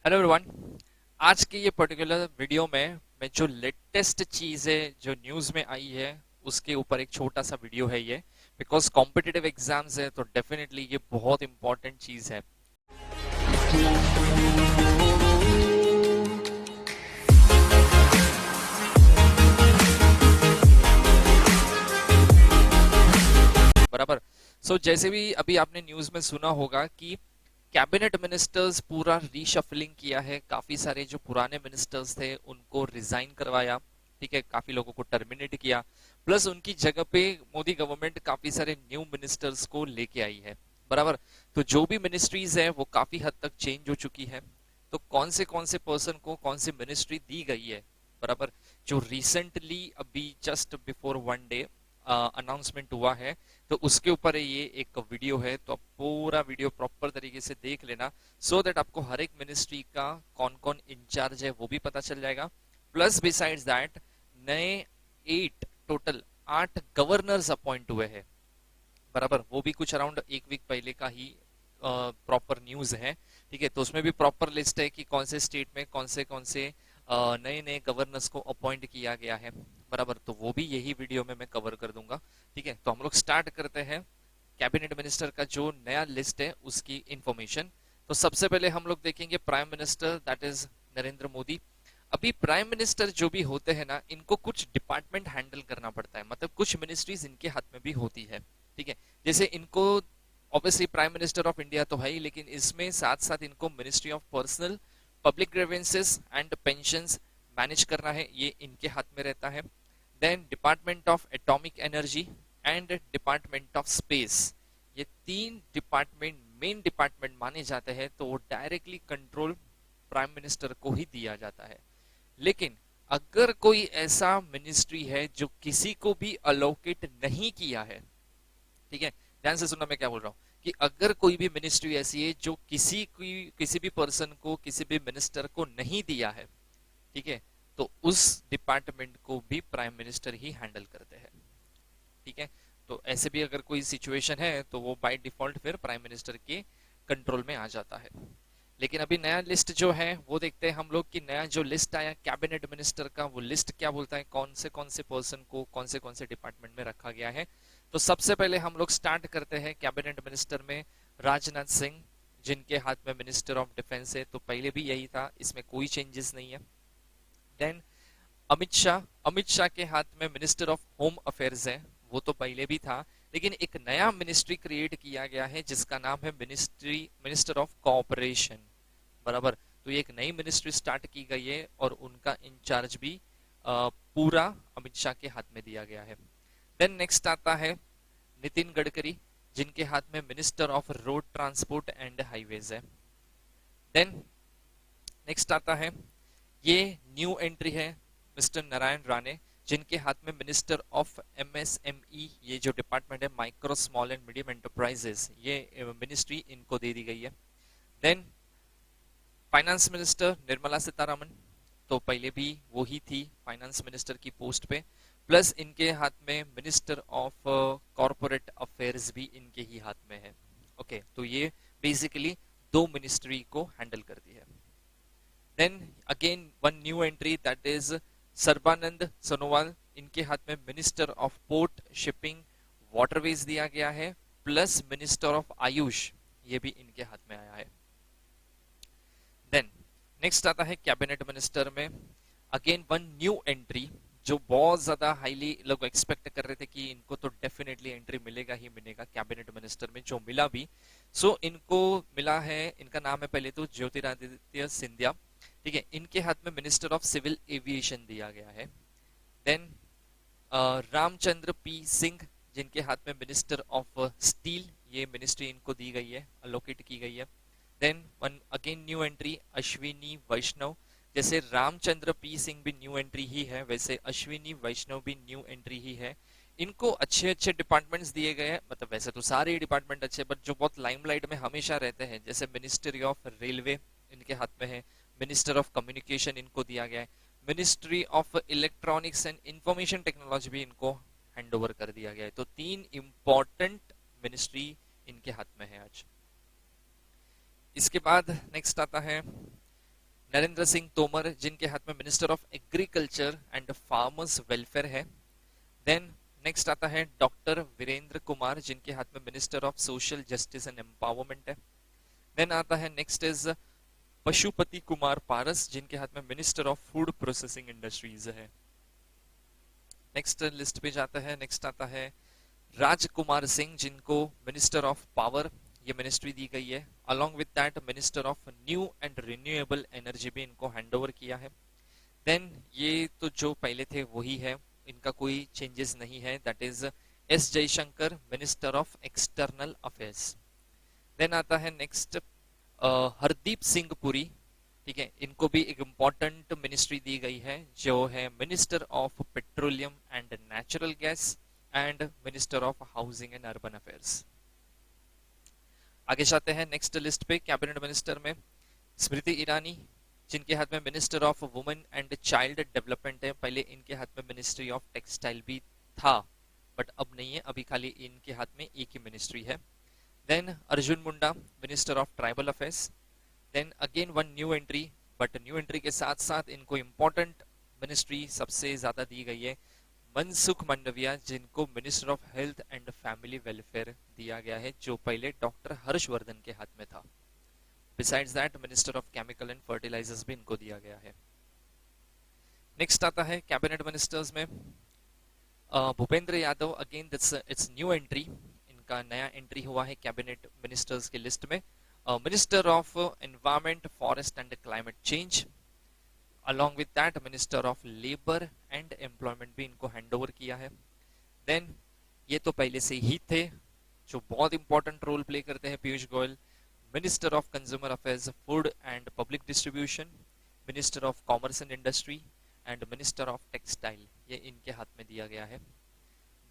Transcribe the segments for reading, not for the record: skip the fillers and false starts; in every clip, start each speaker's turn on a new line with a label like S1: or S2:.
S1: Hello everyone. आज के ये पर्टिकुलर वीडियो में मैं जो लेटेस्ट चीज़ है जो न्यूज़ में आई है उसके ऊपर एक छोटा सा वीडियो है ये। बिकॉज कॉम्पिटिटिव एग्जाम्स है तो डेफिनेटली ये बहुत इंपॉर्टेंट चीज़ है। बराबर। जैसे भी अभी आपने न्यूज़ में सुना होगा कि कैबिनेट मिनिस्टर्स पूरा रीशफलिंग किया है, काफी सारे जो पुराने मिनिस्टर्स थे उनको रिजाइन करवाया। ठीक है, काफी लोगों को टर्मिनेट किया, प्लस उनकी जगह पे मोदी गवर्नमेंट काफी सारे न्यू मिनिस्टर्स को लेके आई है। बराबर। तो जो भी मिनिस्ट्रीज है वो काफी हद तक चेंज हो चुकी है। तो कौन से पर्सन को कौन सी मिनिस्ट्री दी गई है, बराबर, जो रिसेंटली अभी just before one day announcement हुआ है, तो उसके ऊपर ये एक वीडियो है। तो आप पूरा वीडियो प्रॉपर तरीके से देख लेना, सो दैट आपको हर एक मिनिस्ट्री का कौन कौन इंचार्ज है वो भी पता चल जाएगा। प्लस बिसाइड्स दैट नए 8 गवर्नर्स अपॉइंट हुए हैं। बराबर, वो भी कुछ अराउंड एक वीक पहले का ही प्रॉपर न्यूज है। ठीक है, तो उसमें भी प्रॉपर लिस्ट है कि कौन से स्टेट में कौन से नए नए गवर्नर्स को अपॉइंट किया गया है। बराबर, तो वो भी यही वीडियो में मैं कवर कर दूंगा। ठीक है, तो हम लोग स्टार्ट करते हैं कैबिनेट मिनिस्टर का जो नया लिस्ट है उसकी इंफॉर्मेशन। तो सबसे पहले हम लोग देखेंगे prime minister, that is Narendra Modi. अभी प्राइम मिनिस्टर जो भी होते हैं ना, इनको कुछ डिपार्टमेंट हैंडल करना पड़ता है, मतलब कुछ मिनिस्ट्रीज इनके हाथ में भी होती है। ठीक है, जैसे इनको obviously prime minister of India तो है ही, लेकिन इसमें साथ साथ इनको ministry of personnel public grievances and pensions manage करना है, ये इनके हाथ में रहता है। Then department of atomic energy and department of space, ये तीन डिपार्टमेंट मेन डिपार्टमेंट माने जाते हैं, तो वो डायरेक्टली कंट्रोल प्राइम मिनिस्टर को ही दिया जाता है। लेकिन अगर कोई ऐसा मिनिस्ट्री है जो किसी को भी अलोकेट नहीं किया है, ठीक है, ध्यान से सुनना मैं क्या बोल रहा हूं, कि अगर कोई भी मिनिस्ट्री ऐसी है जो किसी भी पर्सन को, किसी भी मिनिस्टर को नहीं दिया है, ठीक है, तो उस डिपार्टमेंट को भी प्राइम मिनिस्टर ही हैंडल करते हैं। ठीक है, तो ऐसे भी अगर कोई सिचुएशन है तो वो बाय डिफॉल्ट फिर प्राइम मिनिस्टर के कंट्रोल में आ जाता है। लेकिन अभी नया लिस्ट जो है वो देखते हैं हम लोग कि नया जो लिस्ट आया कैबिनेट मिनिस्टर का, वो लिस्ट क्या बोलता है, कौन से पर्सन को कौन से डिपार्टमेंट में रखा गया है। तो सबसे पहले हम लोग स्टार्ट करते हैं कैबिनेट मिनिस्टर में राजनाथ सिंह, जिनके हाथ में मिनिस्टर ऑफ डिफेंस है। तो पहले भी यही था, इसमें कोई चेंजेस नहीं है। देन अमित शाह के हाथ में मिनिस्टर ऑफ होम अफेयर्स है, वो तो पहले भी था, लेकिन एक नया मिनिस्ट्री क्रिएट किया गया है जिसका नाम है मिनिस्टर ऑफ कोऑपरेशन। बराबर, तो ये एक नई मिनिस्ट्री स्टार्ट की गई है और उनका इंचार्ज भी पूरा अमित शाह के हाथ में दिया गया है। देन नेक्स्ट आता है नितिन गडकरी, जिनके हाथ में minister of road transport and highways है। देन नेक्स्ट आता है, ये न्यू एंट्री है, मिस्टर नारायण राणे, जिनके हाथ में मिनिस्टर ऑफ एमएसएमई, ये जो डिपार्टमेंट है micro small and medium enterprises, ये मिनिस्ट्री इनको दे दी गई है। Then finance minister Nirmala Sitharaman, तो पहले भी वो ही थी फाइनेंस मिनिस्टर की पोस्ट पे, प्लस इनके हाथ में मिनिस्टर ऑफ कॉरपोरेट अफेयर्स भी इनके ही हाथ में है। ओके, तो ये बेसिकली दो मिनिस्ट्री को हैंडल करती है। Then again one new entry, that is Sarbananda Sonowal, इनके हाथ में minister of port shipping waterways दिया गया है, प्लस मिनिस्टर ऑफ आयुष, ये भी इनके हाथ में आया है। देन नेक्स्ट आता है कैबिनेट मिनिस्टर में अगेन वन न्यू एंट्री, जो बहुत ज्यादा हाईली लोग एक्सपेक्ट कर रहे थे कि इनको तो डेफिनेटली एंट्री मिलेगा ही मिलेगा कैबिनेट मिनिस्टर में, जो मिला भी। इनको मिला है, इनका नाम है पहले तो ज्योतिरादित्य सिंधिया। ठीक है, इनके हाथ में मिनिस्टर ऑफ सिविल एविएशन दिया गया है। देन रामचंद्र पी सिंह, जिनके हाथ में मिनिस्टर ऑफ स्टील, ये मिनिस्ट्री इनको दी गई है, अलोकेट की गई है। Then one again new entry Ashwini Vaishnaw, जैसे रामचंद्र पी सिंह भी न्यू एंट्री ही है, वैसे अश्विनी वैष्णव भी न्यू एंट्री ही है। इनको अच्छे अच्छे डिपार्टमेंट्स दिए गए हैं, मतलब वैसे तो सारे डिपार्टमेंट अच्छे, बट जो बहुत लाइमलाइट में हमेशा रहते हैं, जैसे मिनिस्ट्री ऑफ रेलवे इनके हाथ में है, मिनिस्टर ऑफ कम्युनिकेशन इनको दिया गया है, ministry of electronics and information technology भी इनको हैंड ओवर कर दिया गया है। तो तीन इंपॉर्टेंट मिनिस्ट्री इनके हाथ में है आज। इसके बाद नेक्स्ट आता है नरेंद्र सिंह तोमर जिनके हाथ में minister of agriculture and farmers welfare है। देन नेक्स्ट आता है डॉक्टर वीरेंद्र कुमार जिनके हाथ में minister of social justice and empowerment है। देन आता है नेक्स्ट इज पशुपति कुमार पारस जिनके हाथ में minister of food processing industries है। नेक्स्ट लिस्ट पे जाता है, नेक्स्ट आता है राजकुमार सिंह जिनको मिनिस्टर ऑफ पावर ये मिनिस्ट्री दी गई है। Along with that minister of new and renewable energy भी इनको हैंडओवर किया है। देन ये तो जो पहले थे वही है, इनका कोई चेंजेस नहीं है, that is S Jaishankar minister of external affairs. Then आता है नेक्स्ट हरदीप सिंह पुरी, ठीक है, इनको भी एक इम्पॉर्टेंट मिनिस्ट्री दी गई है जो है minister of petroleum and natural gas and minister of housing and urban affairs. आगे जाते हैं नेक्स्ट लिस्ट पे कैबिनेट मिनिस्टर में स्मृति ईरानी जिनके हाथ में minister of women and child development है। पहले इनके हाथ में मिनिस्ट्री ऑफ टेक्सटाइल भी था बट अब नहीं है, अभी खाली इनके हाथ में एक ही मिनिस्ट्री है। Then Arjun Munda minister of tribal affairs. Then again one new entry, but new entry के साथ साथ इनको इंपॉर्टेंट मिनिस्ट्री सबसे ज्यादा दी गई है, मनसुख मंडविया जिनको minister of health and family welfare दिया गया है जो पहले डॉक्टर हर्षवर्धन के हाथ में था। Besides that minister of chemical and fertilizers भी इनको दिया गया है। नेक्स्ट आता है कैबिनेट मिनिस्टर्स में Bhupendra Yadav, again it's new entry, इनका नया एंट्री हुआ है कैबिनेट मिनिस्टर्स की लिस्ट में। Minister of environment forest and climate change, along with that minister of labour and employment भी इनको हैंडओवर किया है। देन ये तो पहले से ही थे जो बहुत इंपॉर्टेंट रोल प्ले करते हैं, Piyush Goyal minister of consumer affairs food and public distribution, minister of commerce and industry and minister of textile, ये इनके हाथ में दिया गया है।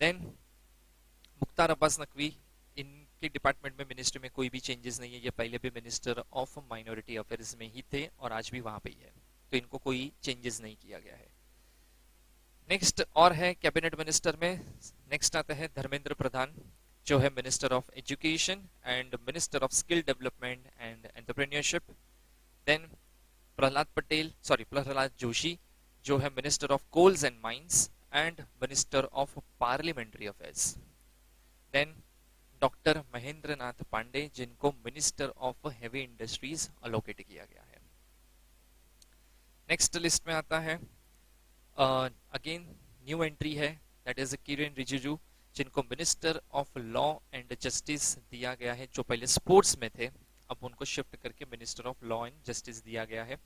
S1: देन मुख्तार अब्बास नकवी, इनके डिपार्टमेंट में मिनिस्ट्री में कोई भी चेंजेस नहीं है, ये पहले भी मिनिस्टर ऑफ माइनॉरिटी अफेयर्स में ही थे और आज भी वहां पे ही है, तो इनको कोई चेंजेस नहीं किया गया है। नेक्स्ट और है कैबिनेट मिनिस्टर में, नेक्स्ट आता है धर्मेंद्र प्रधान जो है minister of education and minister of skill development and entrepreneurship. Then Pralhad Joshi जो है minister of coals and mines and minister of parliamentary affairs. Then doctor Mahendra Nath Pandey जिनको minister of heavy industries allocate किया गया है। नेक्स्ट लिस्ट में आता है अगेन न्यू एंट्री है, दैट इज किरेन रिजिजू जिनको minister of law and justice दिया गया है, जो पहले स्पोर्ट्स में थे अब उनको शिफ्ट करके minister of law and justice दिया गया है।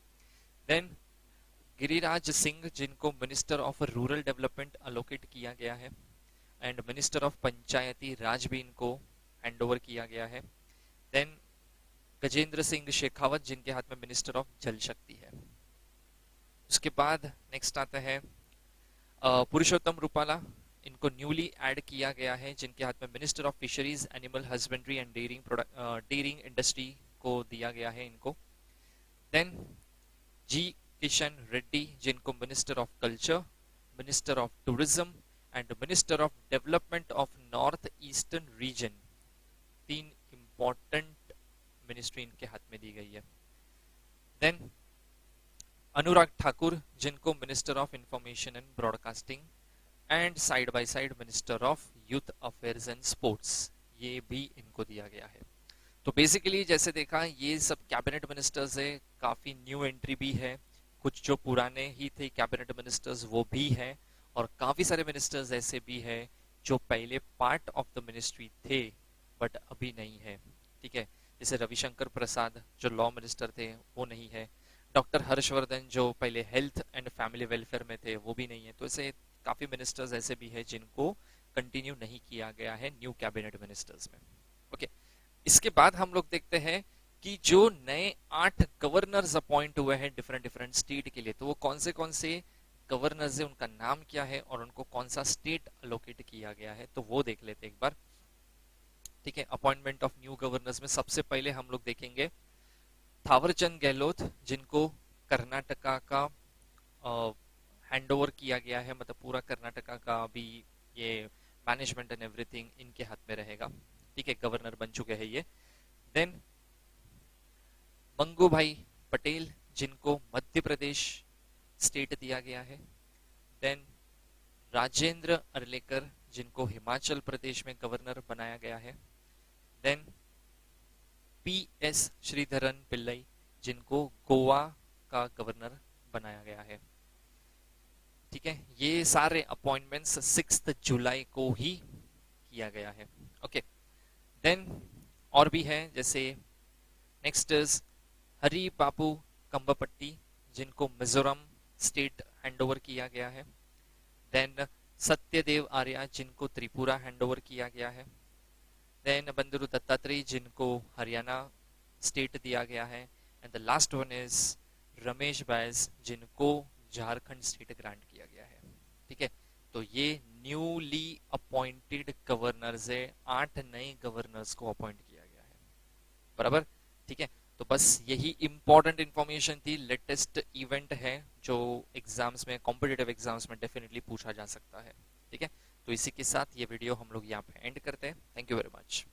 S1: देन गिरिराज सिंह जिनको minister of rural development allocate किया गया है एंड मिनिस्टर ऑफ पंचायती राज भी इनको हैंडओवर किया गया है। देन गजेंद्र सिंह शेखावत जिनके हाथ में मिनिस्टर ऑफ जल शक्ति है। उसके बाद नेक्स्ट आता है पुरुषोत्तम रूपाला, इनको न्यूली ऐड किया गया है जिनके हाथ में minister of fisheries animal husbandry and dairying industry को दिया गया है इनको। देन जी किशन रेड्डी जिनको minister of culture, minister of tourism and minister of development of north eastern region, तीन इंपॉर्टेंट मिनिस्ट्री इनके हाथ में दी गई है। देन अनुराग ठाकुर जिनको minister of information and broadcasting and side by side minister of youth affairs and sports, ये भी इनको दिया गया है। तो बेसिकली जैसे देखा ये सब कैबिनेट मिनिस्टर्स है, काफी न्यू एंट्री भी है, कुछ जो पुराने ही थे कैबिनेट मिनिस्टर्स वो भी है और काफी सारे मिनिस्टर्स ऐसे भी है जो पहले पार्ट ऑफ द मिनिस्ट्री थे बट अभी नहीं है, ठीक है। जैसे रविशंकर प्रसाद जो लॉ मिनिस्टर थे वो नहीं है, डॉक्टर हर्षवर्धन जो पहले हेल्थ एंड फैमिली वेलफेयर में थे वो भी नहीं है। तो ऐसे काफी मिनिस्टर्स ऐसे भी है जिनको कंटिन्यू नहीं किया गया है न्यू कैबिनेट मिनिस्टर्स में। ओके, इसके बाद हम लोग देखते हैं कि जो नए 8 गवर्नर्स अपॉइंट हुए हैं डिफरेंट डिफरेंट स्टेट के लिए, तो वो कौन से गवर्नर्स है, उनका नाम क्या है और उनको कौन सा स्टेट अलोकेट किया गया है, तो वो देख लेते हैं एक बार, ठीक है। अपॉइंटमेंट ऑफ न्यू गवर्नर्स में सबसे पहले हम लोग देखेंगे थावरचंद गहलोत जिनको कर्नाटका का हैंडओवर किया गया है, मतलब पूरा कर्नाटका का भी ये मैनेजमेंट एंड एवरीथिंग इनके हाथ में रहेगा, ठीक है, गवर्नर बन चुके हैं ये। देन मंगू भाई पटेल जिनको मध्य प्रदेश स्टेट दिया गया है। देन राजेंद्र अर्लेकर, जिनको हिमाचल प्रदेश में गवर्नर बनाया गया है। देन PS श्रीधरन पिल्लई, जिनको गोवा का गवर्नर बनाया गया है। ठीक है, ये सारे अपॉइंटमेंट्स 6 जुलाई को ही किया गया है। ओके, देन और भी है, जैसे नेक्स्ट इज हरी बाबू कंबापट्टी, जिनको मिजोरम स्टेट हैंडओवर किया गया है। देन सत्यदेव आर्या, जिनको त्रिपुरा हैंडओवर किया गया है। देन बंदरू दत्तात्रेय, जिनको हरियाणा स्टेट दिया गया है। And the last one is Ramesh Bais, जिनको झारखंड स्टेट ग्रांट किया गया है। ठीक है, तो ये न्यूली अपॉइंटेड गवर्नर्स है, 8 नए गवर्नर्स को अपॉइंट किया गया है। बराबर, ठीक है, तो बस यही इंपॉर्टेंट इंफॉर्मेशन थी। लेटेस्ट इवेंट है जो एग्जाम्स में, कॉम्पिटिटिव एग्जाम्स में डेफिनेटली पूछा जा सकता है। ठीक है, तो इसी के साथ ये वीडियो हम लोग यहाँ पे एंड करते हैं। Thank you very much.